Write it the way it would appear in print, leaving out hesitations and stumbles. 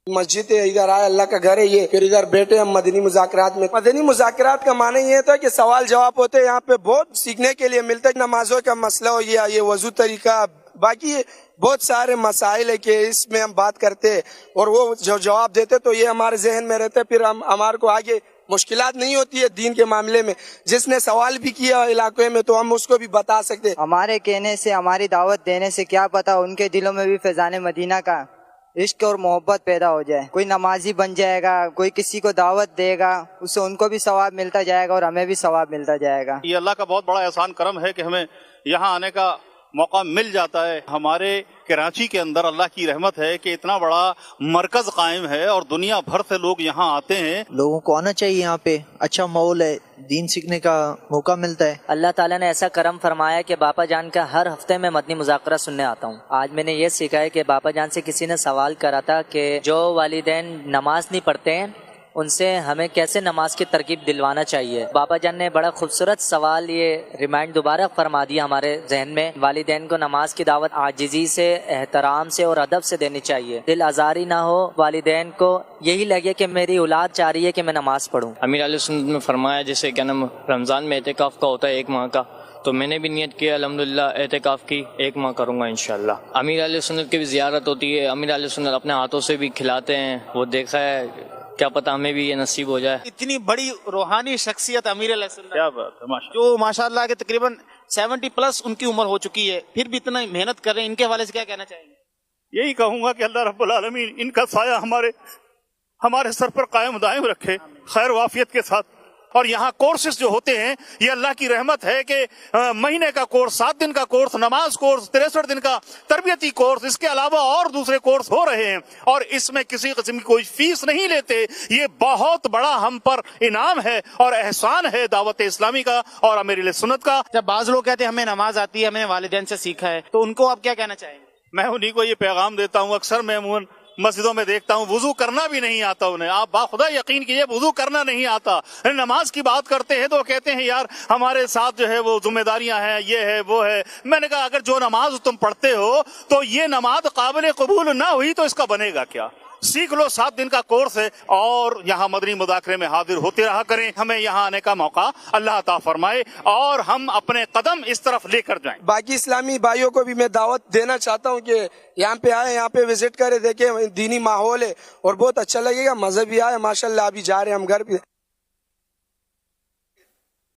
مسجد ہے، ادھر آئے، اللہ کا گھر ہے یہ، پھر ادھر بیٹھے ہم مدنی مذاکرات میں۔ مدنی مذاکرات کا معنی یہ تھا کہ سوال جواب ہوتے ہیں، یہاں پہ بہت سیکھنے کے لیے ملتا ہے۔ نمازوں کا مسئلہ ہو گیا، یہ وضو طریقہ، باقی بہت سارے مسائل ہے کہ اس میں ہم بات کرتے اور وہ جو جواب دیتے تو یہ ہمارے ذہن میں رہتے، پھر ہمارے کو آگے مشکلات نہیں ہوتی ہے دین کے معاملے میں۔ جس نے سوال بھی کیا علاقے میں تو ہم اس کو بھی بتا سکتے۔ ہمارے کہنے سے، ہماری دعوت دینے سے کیا پتا ان کے دلوں میں بھی فیضان مدینہ کا عشق اور محبت پیدا ہو جائے۔ کوئی نمازی بن جائے گا، کوئی کسی کو دعوت دے گا، اس سے ان کو بھی ثواب ملتا جائے گا اور ہمیں بھی ثواب ملتا جائے گا۔ یہ اللہ کا بہت بڑا احسان کرم ہے کہ ہمیں یہاں آنے کا موقع مل جاتا ہے۔ ہمارے کراچی کے اندر اللہ کی رحمت ہے کہ اتنا بڑا مرکز قائم ہے اور دنیا بھر سے لوگ یہاں آتے ہیں۔ لوگوں کو آنا چاہیے، یہاں پہ اچھا ماحول ہے، دین سیکھنے کا موقع ملتا ہے۔ اللہ تعالیٰ نے ایسا کرم فرمایا کہ باپا جان کا ہر ہفتے میں مدنی مذاکرہ سننے آتا ہوں۔ آج میں نے یہ سیکھا ہے کہ باپا جان سے کسی نے سوال کرا تھا کہ جو والدین نماز نہیں پڑھتے ہیں ان سے ہمیں کیسے نماز کی ترغیب دلوانا چاہیے۔ باپا جان نے بڑا خوبصورت سوال یہ ریمائنڈ دوبارہ فرما دیا ہمارے ذہن میں۔ والدین کو نماز کی دعوت عاجزی سے، احترام سے اور ادب سے دینی چاہیے۔ دل آزاری نہ ہو، والدین کو یہی لگے کہ میری اولاد چاہ رہی ہے کہ میں نماز پڑھوں۔ امیر علیہ سنت میں فرمایا جیسے کیا نام رمضان میں اعتکاف کا ہوتا ہے 1 ماہ کا، تو میں نے بھی نیت کیا الحمدللہ اعتکاف کی 1 ماہ کروں گا انشاءاللہ۔ امیر علیہ سنت کی بھی زیارت ہوتی ہے، امیر علیہ سنت اپنے ہاتھوں سے بھی کھلاتے ہیں، وہ دیکھا ہے، کیا پتہ ہمیں بھی یہ نصیب ہو جائے۔ اتنی بڑی روحانی شخصیت امیر علیہ السلام، کیا بات ہے، ماشاءاللہ۔ جو ماشاءاللہ کہ تقریباً 70 پلس ان کی عمر ہو چکی ہے، پھر بھی اتنا محنت کر رہے ہیں، ان کے حوالے سے کیا کہنا چاہیں گے؟ یہی کہوں گا کہ اللہ رب العالمین ان کا سایہ ہمارے سر پر قائم دائم رکھے خیر و عافیت کے ساتھ۔ اور یہاں کورسز جو ہوتے ہیں یہ اللہ کی رحمت ہے کہ مہینے کا کورس، 7 دن کا کورس، نماز کورس، 63 دن کا تربیتی کورس، اس کے علاوہ اور دوسرے کورس ہو رہے ہیں اور اس میں کسی قسم کی کوئی فیس نہیں لیتے۔ یہ بہت بڑا ہم پر انعام ہے اور احسان ہے دعوت اسلامی کا اور امیر علیہ سنت کا۔ جب بعض لوگ کہتے ہیں ہمیں نماز آتی ہے، ہم نے والدین سے سیکھا ہے، تو ان کو آپ کیا کہنا چاہیں گے؟ میں انہیں کو یہ پیغام دیتا ہوں، اکثر میں مسجدوں میں دیکھتا ہوں وضو کرنا بھی نہیں آتا انہیں۔ آپ باخدا یقین کیجئے وضو کرنا نہیں آتا۔ نماز کی بات کرتے ہیں تو کہتے ہیں یار ہمارے ساتھ جو ہے وہ ذمہ داریاں ہیں، یہ ہے وہ ہے۔ میں نے کہا اگر جو نماز تم پڑھتے ہو تو یہ نماز قابل قبول نہ ہوئی تو اس کا بنے گا کیا؟ سیکھ لو، 7 دن کا کورس ہے اور یہاں مدنی مذاکرے میں حاضر ہوتے رہا کریں۔ ہمیں یہاں آنے کا موقع اللہ عطا فرمائے اور ہم اپنے قدم اس طرف لے کر جائیں۔ باقی اسلامی بھائیوں کو بھی میں دعوت دینا چاہتا ہوں کہ یہاں پہ آئے، یہاں پہ وزٹ کرے، دیکھیں دینی ماحول ہے اور بہت اچھا لگے گا، مزہ بھی آئے۔ ماشاءاللہ ابھی جا رہے ہیں ہم گھر پہ۔